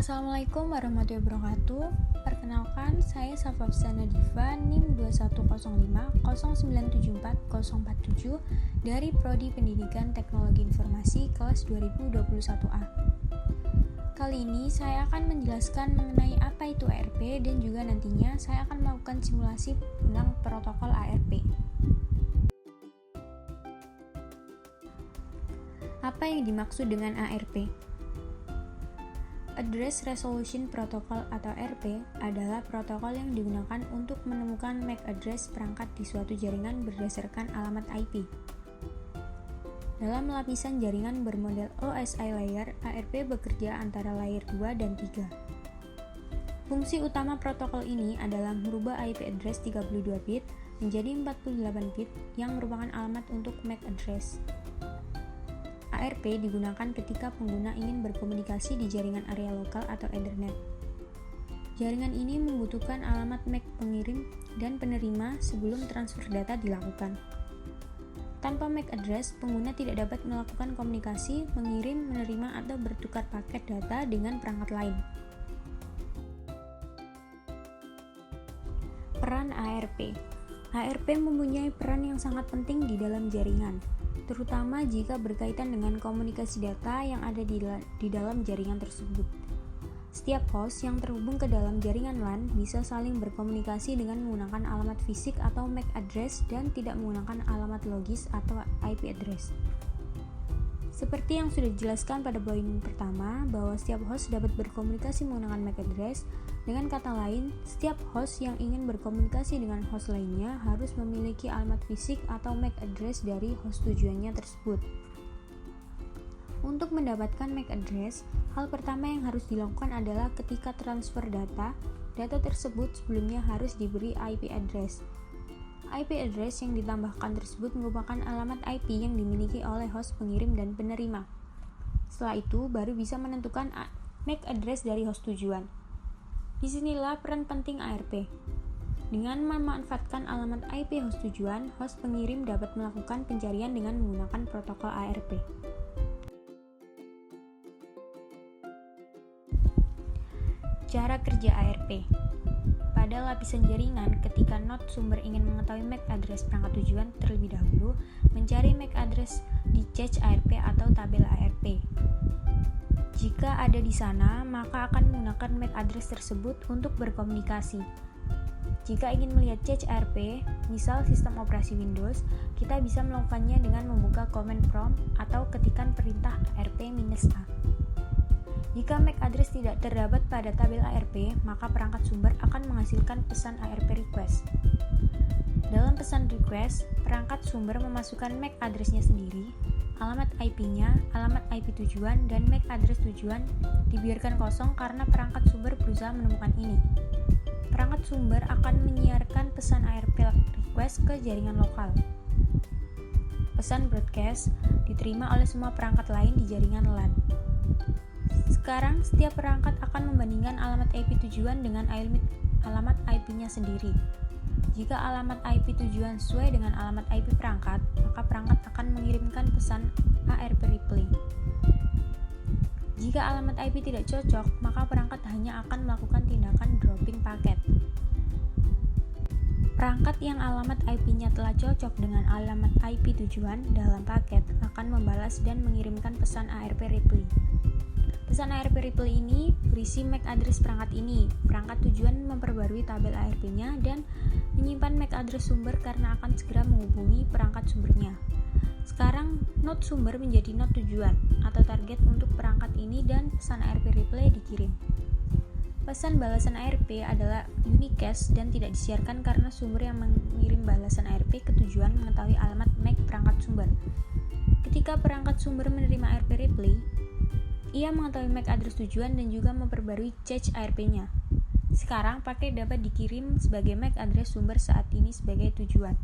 Assalamualaikum warahmatullahi wabarakatuh. Perkenalkan, saya Safafsana Diva, NIM 21050974047 dari Prodi Pendidikan Teknologi Informasi kelas 2021A. Kali ini saya akan menjelaskan mengenai apa itu ARP dan juga nantinya saya akan melakukan simulasi tentang protokol ARP. Apa yang dimaksud dengan ARP? Address Resolution Protocol atau ARP adalah protokol yang digunakan untuk menemukan MAC address perangkat di suatu jaringan berdasarkan alamat IP. Dalam lapisan jaringan bermodel OSI layer, ARP bekerja antara layer 2 dan 3. Fungsi utama protokol ini adalah merubah IP address 32 bit menjadi 48 bit yang merupakan alamat untuk MAC address. ARP digunakan ketika pengguna ingin berkomunikasi di jaringan area lokal atau Ethernet. Jaringan ini membutuhkan alamat MAC pengirim dan penerima sebelum transfer data dilakukan. Tanpa MAC address, pengguna tidak dapat melakukan komunikasi, mengirim, menerima, atau bertukar paket data dengan perangkat lain. Peran ARP. ARP mempunyai peran yang sangat penting di dalam jaringan, terutama jika berkaitan dengan komunikasi data yang ada di dalam jaringan tersebut. Setiap host yang terhubung ke dalam jaringan LAN bisa saling berkomunikasi dengan menggunakan alamat fisik atau MAC address dan tidak menggunakan alamat logis atau IP address. Seperti yang sudah dijelaskan pada poin pertama, bahwa setiap host dapat berkomunikasi menggunakan MAC address. Dengan kata lain, setiap host yang ingin berkomunikasi dengan host lainnya harus memiliki alamat fisik atau MAC address dari host tujuannya tersebut. Untuk mendapatkan MAC address, hal pertama yang harus dilakukan adalah ketika transfer data tersebut sebelumnya harus diberi IP address. IP address yang ditambahkan tersebut merupakan alamat IP yang dimiliki oleh host pengirim dan penerima. Setelah itu, baru bisa menentukan MAC address dari host tujuan. Disinilah peran penting ARP. Dengan memanfaatkan alamat IP host tujuan, host pengirim dapat melakukan pencarian dengan menggunakan protokol ARP. Cara kerja ARP. Pada lapisan jaringan, ketika node sumber ingin mengetahui MAC address perangkat tujuan, terlebih dahulu mencari MAC address di cache ARP atau tabel ARP. Jika ada di sana, maka akan menggunakan MAC address tersebut untuk berkomunikasi. Jika ingin melihat cache ARP, misal sistem operasi Windows, kita bisa melakukannya dengan membuka command prompt atau ketikan perintah ARP-A. Jika MAC address tidak terdapat pada tabel ARP, maka perangkat sumber akan menghasilkan pesan ARP request. Dalam pesan request, perangkat sumber memasukkan MAC address-nya sendiri, alamat IP-nya, alamat IP tujuan, dan MAC address tujuan dibiarkan kosong karena perangkat sumber berusaha menemukan ini. Perangkat sumber akan menyiarkan pesan ARP request ke jaringan lokal. Pesan broadcast diterima oleh semua perangkat lain di jaringan LAN. Sekarang, setiap perangkat akan membandingkan alamat IP tujuan dengan alamat IP-nya sendiri. Jika alamat IP tujuan sesuai dengan alamat IP perangkat, maka perangkat akan mengirimkan pesan ARP replay. Jika alamat IP tidak cocok, maka perangkat hanya akan melakukan tindakan dropping paket. Perangkat yang alamat IP-nya telah cocok dengan alamat IP tujuan dalam paket akan membalas dan mengirimkan pesan ARP replay. Pesan ARP replay ini berisi MAC address perangkat ini. Perangkat tujuan memperbarui tabel ARP-nya dan menyimpan MAC address sumber karena akan segera menghubungi perangkat sumbernya. Sekarang, node sumber menjadi node tujuan atau target untuk perangkat ini dan pesan ARP replay dikirim. Pesan balasan ARP adalah unicast dan tidak disiarkan karena sumber yang mengirim balasan ARP ke tujuan mengetahui alamat MAC perangkat sumber. Ketika perangkat sumber menerima ARP replay, ia mengetahui MAC address tujuan dan juga memperbarui cache ARP-nya. Sekarang, paket dapat dikirim sebagai MAC address sumber saat ini sebagai tujuan.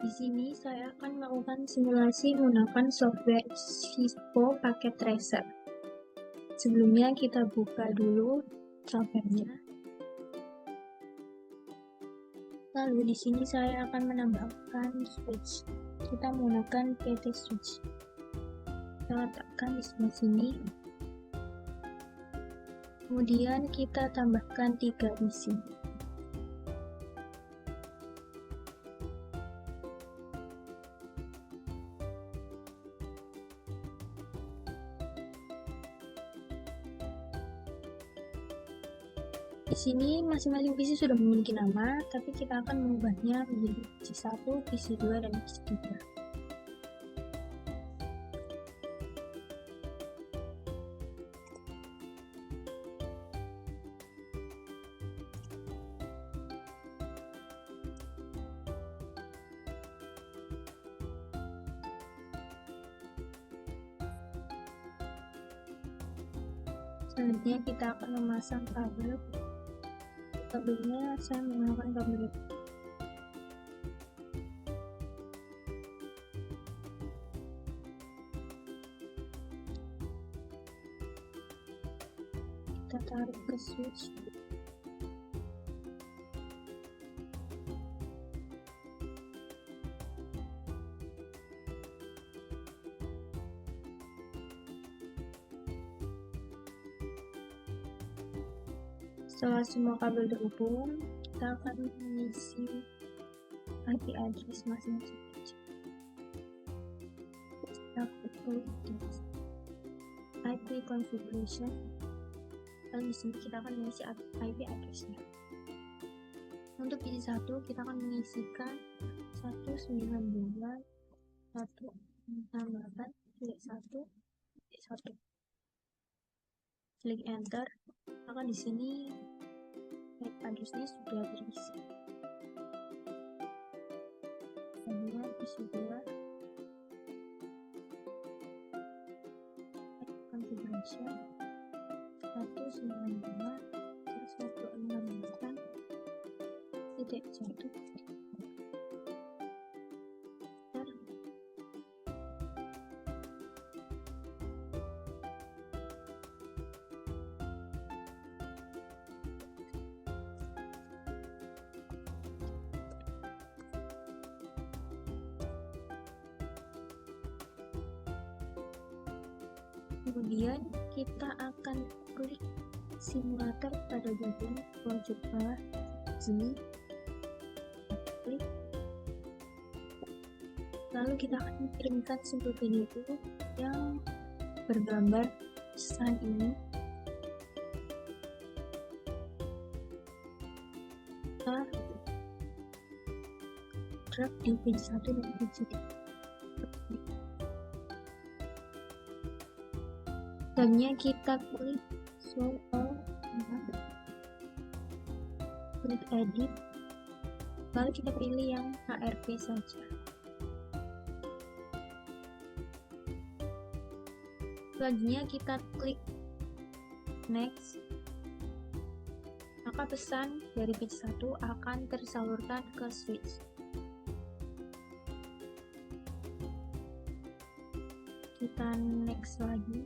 Di sini saya akan melakukan simulasi menggunakan software Cisco Packet Tracer. Sebelumnya kita buka dulu softwarenya. Lalu di sini saya akan menambahkan switch. Kita menggunakan PT switch. Kita letakkan di sebelah sini. Kemudian kita tambahkan 3 isi. Di sini masing-masing PC sudah memiliki nama, tapi kita akan mengubahnya menjadi PC 1, PC 2, dan PC 3. Selanjutnya kita akan memasang kabel. Kabelnya saya menggunakan kabel kita tarik ke switch. Setelah semua kabel terhubung, kita akan mengisi IP address masing-masing. Kita klik IP configuration. Lalu di sini kita akan mengisi IP address-nya. Untuk PC 1 kita akan mengisikan 192.168.1.1. Klik enter, maka di sini MAC address-nya sudah terisi. Kemudian PC 2 configuration 192.168.1.1. Kemudian kita akan klik simulator pada bagian pojok bawah sini. Klik. Lalu kita akan mengirimkan sebuah video yang bergambar pesan ini. Kita drag di page 1 dan page 3. Selanjutnya kita klik show all, klik edit, lalu kita pilih yang HRP saja. Selanjutnya kita klik next, maka pesan dari page 1 akan tersalurkan ke switch. Kita next lagi.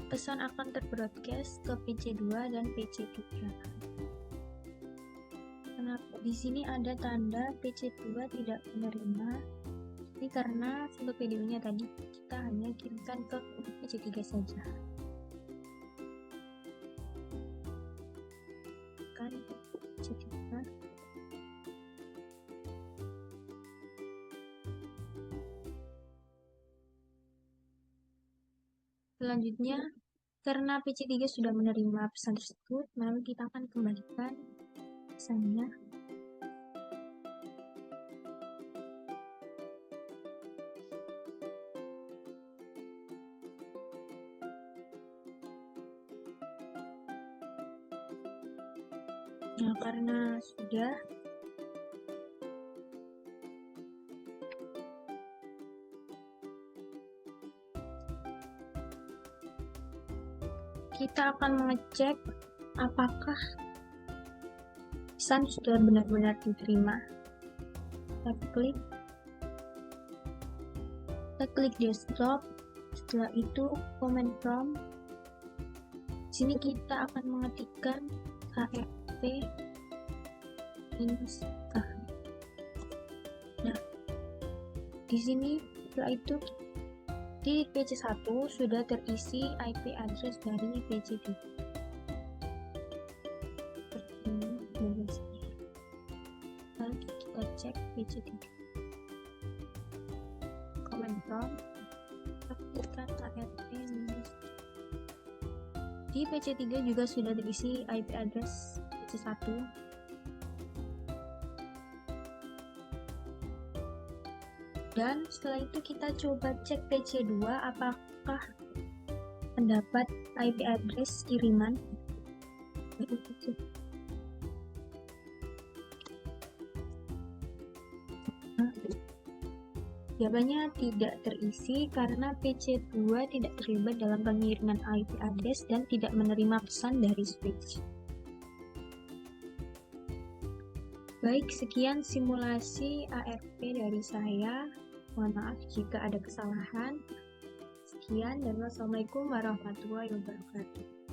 Pesan akan terbroadcast ke PC2 dan PC3. Kenapa di sini ada tanda PC2 tidak menerima? Ini karena untuk videonya tadi kita hanya kirimkan ke PC3 saja. Kan PC3. Selanjutnya, karena PC3 sudah menerima pesan tersebut, lalu kita akan kembalikan pesannya. Nah, karena sudah, kita akan mengecek apakah pesan sudah benar-benar diterima. Kita klik desktop. Setelah itu command prompt. Sini kita akan mengetikkan HR IP minus A. Nah, di sini setelah itu di PC1 sudah terisi IP address dari PC3. Lalu kita cek PC3. Command prompt, aktifkan ARP minus. Di PC3 juga sudah terisi IP address PC1. Dan setelah itu kita coba cek PC2 apakah mendapat IP address kiriman. Jawabannya tidak terisi karena PC2 tidak terlibat dalam pengiriman IP address dan tidak menerima pesan dari switch. Baik, sekian simulasi ARP dari saya. Mohon maaf jika ada kesalahan. Sekian dan wassalamualaikum warahmatullahi wabarakatuh.